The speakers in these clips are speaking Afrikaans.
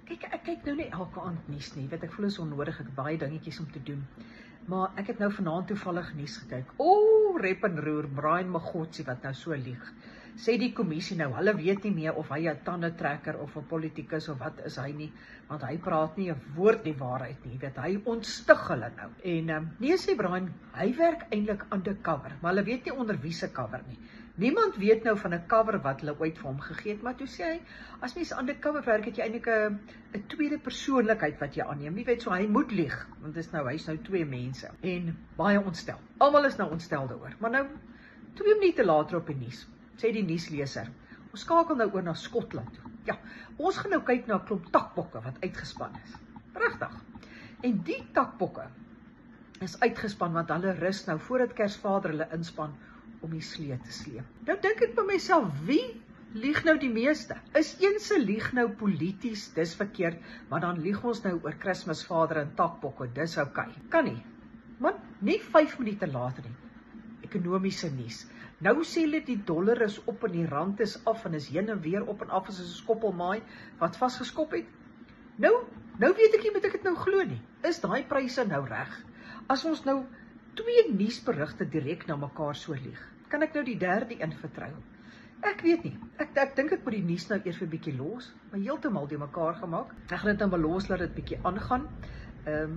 Ek kyk nou nie elke aand nuus nie, ek voel is onnodig, ek het baie dingetjies om te doen. Maar ek het nou vanaand toevallig nuus gekyk. Rep en roer, Brian Magotsi wat nou so lieg. Sê die kommissie nou, hulle weet nie meer of hy 'n tandetrekker of 'n politikus of wat is hy nie, want hy praat nie 'n woord die waarheid nie, hy ontstig hulle nou. En nee, sê Brian, hy werk eintlik undercover, maar hulle weet nie onder wie se cover nie. Niemand weet nou van 'n cover wat hulle ooit vir hom gegee het, maar toe sê hy, as mens undercover werk, het jy eintlik 'n tweede persoonlikheid wat jy aanneem. Jy weet, so hy moet lieg, want hy's nou 2 mense en baie ontstel. Almal is nou ontstel daaroor. Maar nou 2 minute later op die nuus, sê die nuusleser, ons skakel nou oor na Skotland toe. Ja, ons gaan nou kyk na 'n klomp takbokke wat uitgespan is. Regtig. En die takbokke is uitgespan want hulle rus nou voordat Kersvader hulle inspan om die slee te sleep. Nou dink ek by myself, wie lieg nou die meeste? Is een se lieg nou polities, dis verkeerd, maar dan lieg ons nou oor Kersvader en takbokke, dis okay. Kan nie. Man, nie 5 minute later nie. Ekonomiese nuus. Nou sê hulle die dollar is op en die rand is af en is heen en weer op en af as 'n skoppelmaai wat vasgeskop het. Nou weet ek nie, moet ek dit nou glo nie. Is daai pryse nou reg? As ons nou 2 nuusberigte direk na mekaar so lieg, kan ek nou die derde een vertrou? Ek weet nie. Ek dink ek moet die nuus nou eers 'n bietjie los, maar heeltemal die mekaar gemaak. Ek gaan dit dan belos laat dit bietjie aangaan.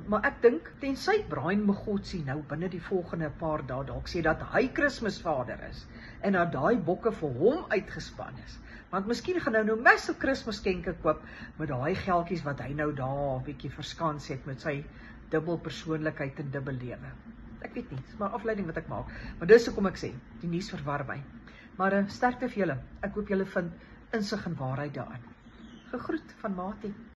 Maar ek dink, tensy Brian Magotsi nou binne die volgende paar dae dalk sê dat hy Kersvader is en dat daai bokke vir hom uitgespan is. Want miskien gaan nou massive Kersskenke koop met daai geldjies wat hy nou daar 'n bietjie verskans het met sy dubbel persoonlikheid en dubbel lewe. Ek weet nie, dis maar afleiding wat ek maak. Maar dis hoekom ek sê, die nuus verwar my. Maar sterkte vir julle. Ek hoop julle vind insig en waarheid daarin. Gegroet van Mati.